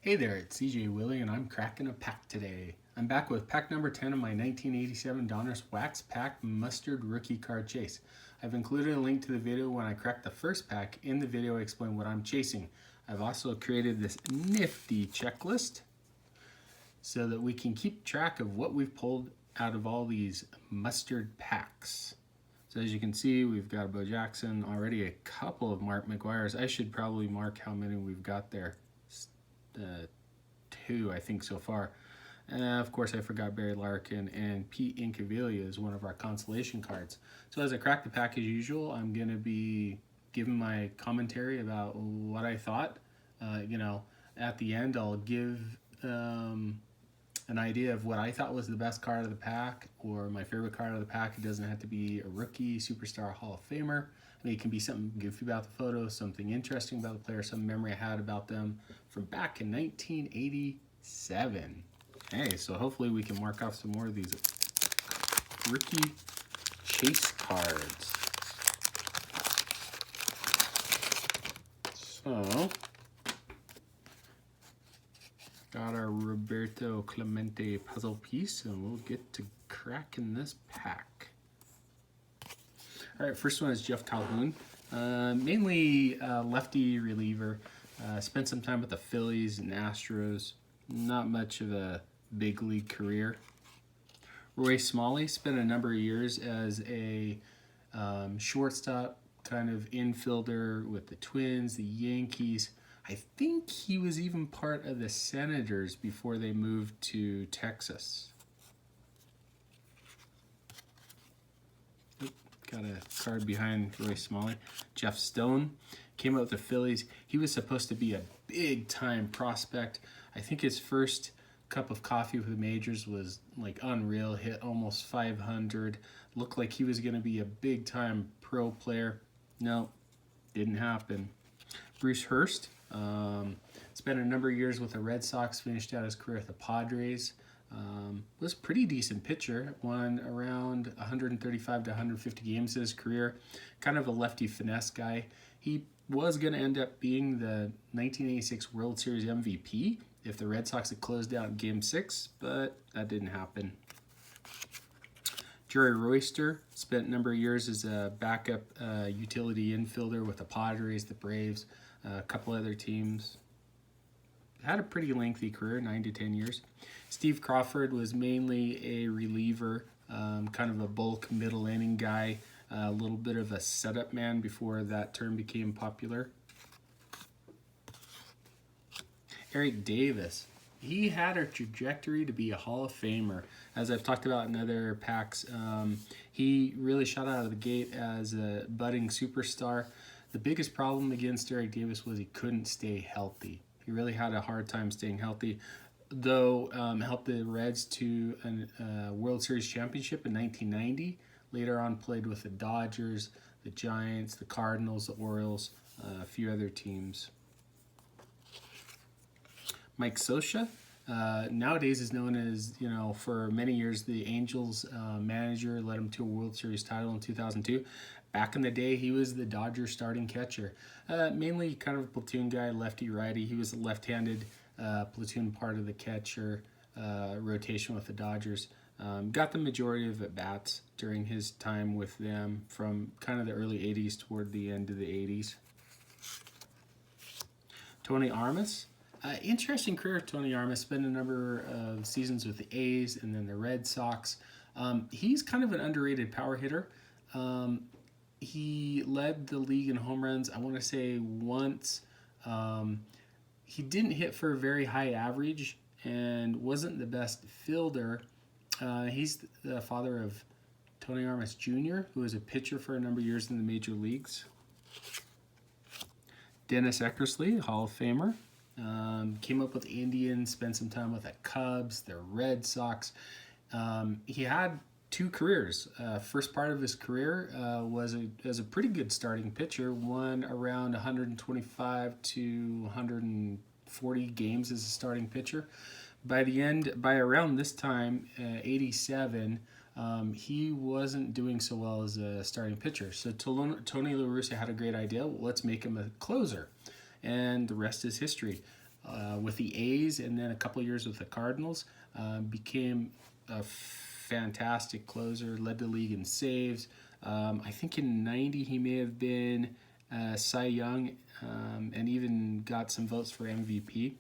Hey there, it's CJ Willie and I'm cracking a pack today. I'm back with pack number 10 of my 1987 Donruss Wax Pack Mustard Rookie Card Chase. I've included a link to the video when I cracked the first pack. In the video I explain what I'm chasing. I've also created this nifty checklist so that we can keep track of what we've pulled out of all these mustard packs. So as you can see, we've got a Bo Jackson, already a couple of Mark McGuire's. I should probably mark how many we've got there. Two, I think, so far. Of course, I forgot Barry Larkin, and Pete Incaviglia is one of our consolation cards. So as I crack the pack as usual, I'm going to be giving my commentary about what I thought. At the end, I'll give an idea of what I thought was the best card of the pack or my favorite card of the pack. It doesn't have to be a rookie, superstar, Hall of Famer. I mean, it can be something goofy about the photo, something interesting about the player, some memory I had about them from back in 1987. Hey, so hopefully we can mark off some more of these rookie chase cards. So, got our Roberto Clemente puzzle piece, and we'll get to cracking this pack. All right, first one is Jeff Calhoun. Mainly lefty reliever. Spent some time with the Phillies and Astros. Not much of a big league career. Roy Smalley spent a number of years as a shortstop, kind of infielder with the Twins, the Yankees. I think he was even part of the Senators before they moved to Texas. Got a card behind Roy Smalley. Jeff Stone came out with the Phillies. He was supposed to be a big-time prospect. I think his first cup of coffee with the majors was like unreal. Hit almost 500. Looked like he was going to be a big-time pro player. No, didn't happen. Bruce Hurst spent a number of years with the Red Sox. Finished out his career with the Padres. Was a pretty decent pitcher, won around 135 to 150 games in his career, kind of a lefty finesse guy. He was going to end up being the 1986 World Series MVP if the Red Sox had closed out in Game 6, but that didn't happen. Jerry Royster spent a number of years as a backup utility infielder with the Padres, the Braves, a couple other teams. Had a pretty lengthy career, 9 to 10 years. Steve Crawford was mainly a reliever, kind of a bulk middle inning guy, a little bit of a setup man before that term became popular. Eric Davis, he had a trajectory to be a Hall of Famer. As I've talked about in other packs, he really shot out of the gate as a budding superstar. The biggest problem against Eric Davis was he couldn't stay healthy. He really had a hard time staying healthy, though helped the Reds to a World Series championship in 1990. Later on played with the Dodgers, the Giants, the Cardinals, the Orioles, a few other teams. Mike Scioscia, nowadays is known as, for many years the Angels manager, led him to a World Series title in 2002. Back in the day, he was the Dodgers starting catcher. Mainly kind of a platoon guy, lefty-righty. He was a left-handed platoon part of the catcher rotation with the Dodgers. Got the majority of at-bats during his time with them from kind of the early 80s toward the end of the 80s. Tony Armas. Interesting career, Tony Armas. Spent a number of seasons with the A's and then the Red Sox. He's kind of an underrated power hitter. He led the league in home runs, I want to say once. He didn't hit for a very high average and wasn't the best fielder. He's the father of Tony Armas Jr., who was a pitcher for a number of years in the major leagues. Dennis Eckersley, Hall of Famer. Came up with the Indians, spent some time with the Cubs, the Red Sox. He had two careers. First part of his career was as a pretty good starting pitcher, won around 125 to 140 games as a starting pitcher. By around this time, 87, he wasn't doing so well as a starting pitcher. So Tony La Russa had a great idea. Well, let's make him a closer. And the rest is history. with the A's and then a couple years with the Cardinals. Became a fantastic closer, led the league in saves. I think in '90 he may have been Cy Young, and even got some votes for MVP.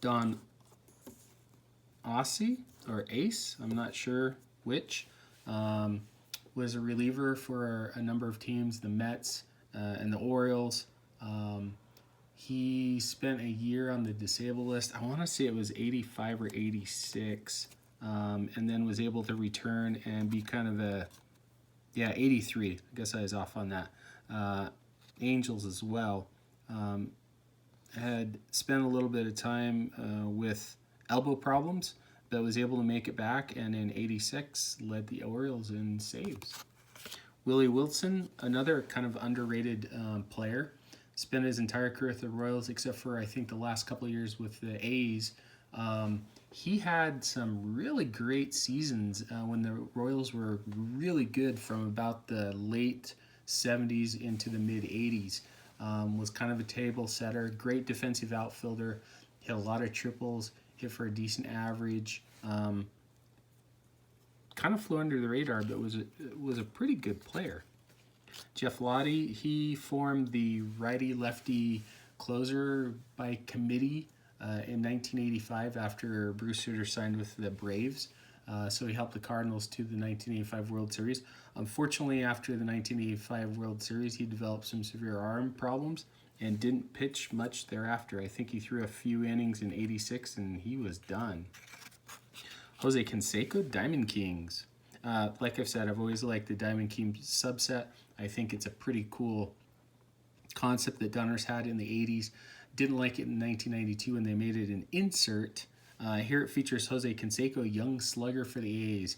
Don Ossie, or Ace, I'm not sure which, was a reliever for a number of teams, the Mets and the Orioles. He spent a year on the disabled list. I want to say it was 85 or 86, and then was able to return and be kind of a, 83. I guess I was off on that. Angels as well. Had spent a little bit of time with elbow problems, but was able to make it back, and in '86 led the Orioles in saves. Willie Wilson, another kind of underrated player, spent his entire career with the Royals except for I think the last couple of years with the A's. He had some really great seasons when the Royals were really good from about the late 70s into the mid 80s. Was kind of a table setter, great defensive outfielder, hit a lot of triples, hit for a decent average. Kind of flew under the radar, but was a pretty good player. Jeff Lottie, he formed the righty-lefty closer by committee in 1985 after Bruce Sutter signed with the Braves. So he helped the Cardinals to the 1985 World Series. Unfortunately, after the 1985 World Series, he developed some severe arm problems and didn't pitch much thereafter. I think he threw a few innings in '86 and he was done. Jose Canseco, Diamond Kings. Like I've said, I've always liked the Diamond Kings subset. I think it's a pretty cool concept that Donruss had in the 80s. Didn't like it in 1992 when they made it an insert. Here it features Jose Canseco, young slugger for the A's.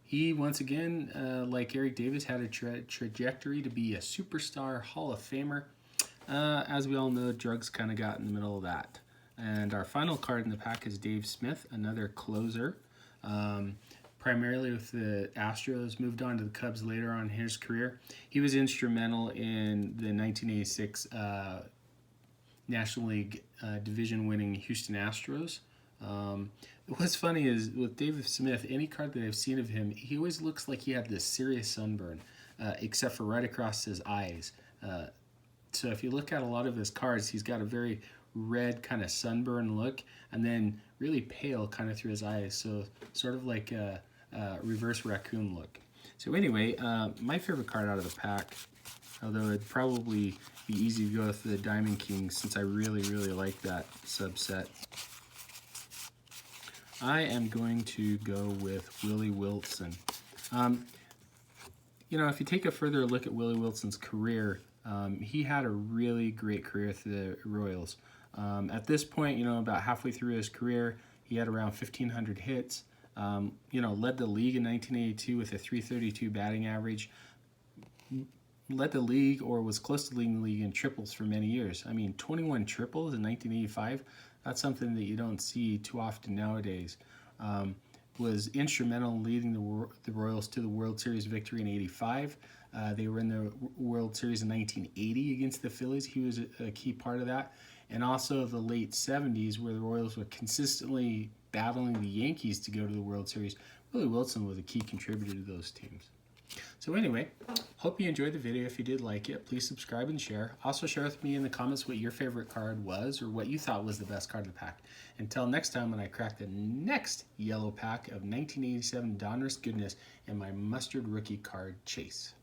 He, once again, like Eric Davis, had a trajectory to be a superstar Hall of Famer. As we all know, drugs kind of got in the middle of that. And our final card in the pack is Dave Smith, another closer. Primarily with the Astros, moved on to the Cubs later on in his career. He was instrumental in the 1986 National League division-winning Houston Astros. What's funny is with Dave Smith, any card that I've seen of him, he always looks like he had this serious sunburn, except for right across his eyes. So if you look at a lot of his cards, he's got a very red kind of sunburn look, and then really pale kind of through his eyes. So sort of like a reverse raccoon look. So anyway, my favorite card out of the pack, although it'd probably be easy to go with the Diamond King since I really like that subset. I am going to go with Willie Wilson. If you take a further look at Willie Wilson's career, he had a really great career with the Royals. At this point, about halfway through his career, he had around 1,500 hits. Led the league in 1982 with a .332 batting average. Led the league, or was close to leading the league in triples for many years. I mean, 21 triples in 1985. That's something that you don't see too often nowadays. Was instrumental in leading the Royals to the World Series victory in '85. They were in the World Series in 1980 against the Phillies. He was a key part of that. And also the late 70s, where the Royals were consistently battling the Yankees to go to the World Series. Willie Wilson was a key contributor to those teams. So anyway, hope you enjoyed the video. If you did like it, please subscribe and share. Also share with me in the comments what your favorite card was or what you thought was the best card of the pack. Until next time when I crack the next yellow pack of 1987 Donruss goodness and my mustard rookie card chase.